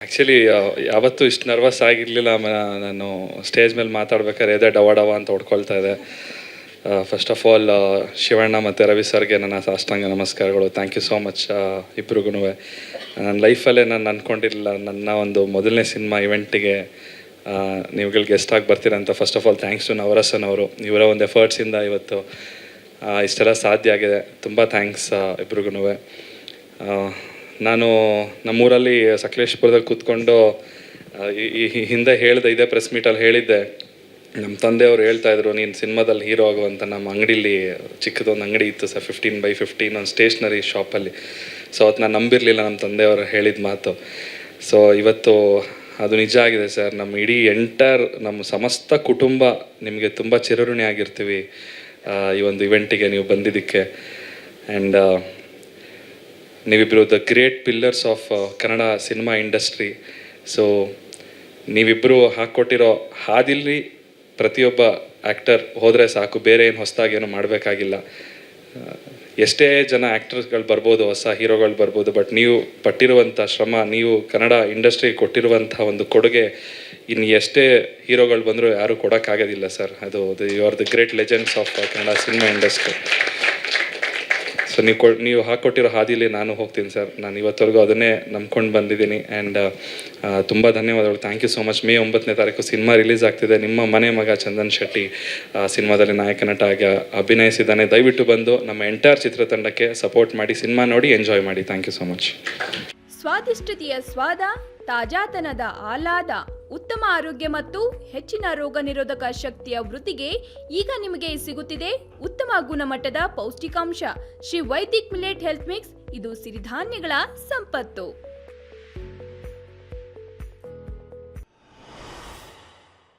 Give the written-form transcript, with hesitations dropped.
Actually ಯಾವತ್ತೂ ಇಷ್ಟು nervous ಆಗಿರಲಿಲ್ಲ. ನಾನು ಸ್ಟೇಜ್ ಮೇಲೆ ಮಾತಾಡ್ಬೇಕಾದ್ರೆ ಎದೆ ಡವ ಡವ ಅಂತ ಹೊಡ್ಕೊಳ್ತಾ ಇದೆ. ಫಸ್ಟ್ ಆಫ್ ಆಲ್ ಶಿವಣ್ಣ ಮತ್ತು ರವಿ ಸರ್ಗೆ ನನ್ನ ಸಾಷ್ಟಾಂಗ ನಮಸ್ಕಾರಗಳು. ಥ್ಯಾಂಕ್ ಯು ಸೋ ಮಚ್ ಇಬ್ರಿಗೂ. ನನ್ನ ಲೈಫಲ್ಲೇ ನಾನು ಅಂದ್ಕೊಂಡಿರಲಿಲ್ಲ ನನ್ನ ಒಂದು ಮೊದಲನೇ ಸಿನಿಮಾ ಇವೆಂಟಿಗೆ ನೀವುಗಳು ಗೆಸ್ಟ್ ಆಗಿ ಬರ್ತೀರಂತ. First of all thanks to Navarasan ಅವರು. ಇವರ ಒಂದು ಎಫರ್ಟ್ಸಿಂದ ಇವತ್ತು ಇಷ್ಟೆಲ್ಲ ಸಾಧ್ಯ ಆಗಿದೆ. ತುಂಬ ಥ್ಯಾಂಕ್ಸ್ ಇಬ್ರಿಗೂ. ನಾನು ನಮ್ಮೂರಲ್ಲಿ ಸಕಲೇಶ್ಪುರದಲ್ಲಿ ಕೂತ್ಕೊಂಡು ಈ ಹಿಂದೆ ಹೇಳಿದೆ, ಇದೇ ಪ್ರೆಸ್ ಮೀಟಲ್ಲಿ ಹೇಳಿದ್ದೆ. ನಮ್ಮ ತಂದೆಯವರು ಹೇಳ್ತಾಯಿದ್ರು, ನೀನು ಸಿನಿಮಾದಲ್ಲಿ ಹೀರೋ ಆಗುವಂತ. ನಮ್ಮ ಅಂಗಡೀಲಿ ಚಿಕ್ಕದೊಂದು ಅಂಗಡಿ ಇತ್ತು ಸರ್, 15x15 ಒಂದು ಸ್ಟೇಷ್ನರಿ ಶಾಪಲ್ಲಿ. ಸೊ ಅವತ್ತು ನಾನು ನಂಬಿರಲಿಲ್ಲ ನಮ್ಮ ತಂದೆಯವರು ಹೇಳಿದ ಮಾತು. ಸೊ ಇವತ್ತು ಅದು ನಿಜ ಆಗಿದೆ ಸರ್. ನಮ್ಮ ಇಡೀ ನಮ್ಮ ಸಮಸ್ತ ಕುಟುಂಬ ನಿಮಗೆ ತುಂಬ ಚಿರಋಣಿ ಆಗಿರ್ತೀವಿ ಈ ಒಂದು ಇವೆಂಟಿಗೆ ನೀವು ಬಂದಿದ್ದಕ್ಕೆ. ಆ್ಯಂಡ್ ನೀವಿಬ್ಬರು the great pillars of Kannada cinema industry. So ನೀವಿಬ್ಬರು ಹಾಕ್ಕೊಟ್ಟಿರೋ ಹಾದಿಲ್ಲಿ ಪ್ರತಿಯೊಬ್ಬ ಆ್ಯಕ್ಟರ್ ಹೋದರೆ ಸಾಕು, ಬೇರೆ ಏನು ಹೊಸದಾಗಿ ಏನು ಮಾಡಬೇಕಾಗಿಲ್ಲ. ಎಷ್ಟೇ ಜನ ಆ್ಯಕ್ಟರ್ಸ್ಗಳು ಬರ್ಬೋದು, ಹೊಸ ಹೀರೋಗಳು ಬರ್ಬೋದು, ಬಟ್ ನೀವು ಪಟ್ಟಿರುವಂಥ ಶ್ರಮ, ನೀವು ಕನ್ನಡ ಇಂಡಸ್ಟ್ರಿಗೆ ಕೊಟ್ಟಿರುವಂಥ ಒಂದು ಕೊಡುಗೆ ಇನ್ನು ಎಷ್ಟೇ ಹೀರೋಗಳು ಬಂದರೂ ಯಾರೂ ಕೊಡೋಕ್ಕಾಗೋದಿಲ್ಲ ಸರ್. ಅದು you are the great legends of Kannada cinema industry. So ನೀವು ಹಾಕ್ಕೊಟ್ಟಿರೋ ಹಾದಿಲಿ ನಾನು ಹೋಗ್ತೀನಿ ಸರ್. ನಾನು ಇವತ್ತವರೆಗೂ ಅದನ್ನೇ ನಂಬ್ಕೊಂಡು ಬಂದಿದ್ದೀನಿ. ಆ್ಯಂಡ್ ತುಂಬ ಧನ್ಯವಾದಗಳು. Thank you so much. May 9ನೇ ತಾರೀಕು ಸಿನಿಮಾ ರಿಲೀಸ್ ಆಗ್ತಿದೆ. ನಿಮ್ಮ ಮನೆ ಮಗ ಚಂದನ್ ಶೆಟ್ಟಿ ಸಿನಿಮಾದಲ್ಲಿ ನಾಯಕ ನಟ ಆಗಿ ಅಭಿನಯಿಸಿದ್ದಾನೆ. ದಯವಿಟ್ಟು ಬಂದು ನಮ್ಮ ಎಂಟೈರ್ ಚಿತ್ರತಂಡಕ್ಕೆ ಸಪೋರ್ಟ್ ಮಾಡಿ, ಸಿನಿಮಾ ನೋಡಿ ಎಂಜಾಯ್ ಮಾಡಿ. Thank you so much. ಸ್ವಾದಿಷ್ಟತೆಯ ಸ್ವಾದ, ತಾಜಾತನದ ಆಹ್ಲಾದ, ಉತ್ತಮ ಆರೋಗ್ಯ ಮತ್ತು ಹೆಚ್ಚಿನ ರೋಗ ನಿರೋಧಕ ಶಕ್ತಿಯ ವೃದ್ಧಿಗೆ ಈಗ ನಿಮಗೆ ಸಿಗುತ್ತಿದೆ ಉತ್ತಮ ಗುಣಮಟ್ಟದ ಪೌಷ್ಟಿಕಾಂಶ. Shri Vaidik millet health mix. ಇದು ಸಿರಿಧಾನ್ಯಗಳ ಸಂಪತ್ತು.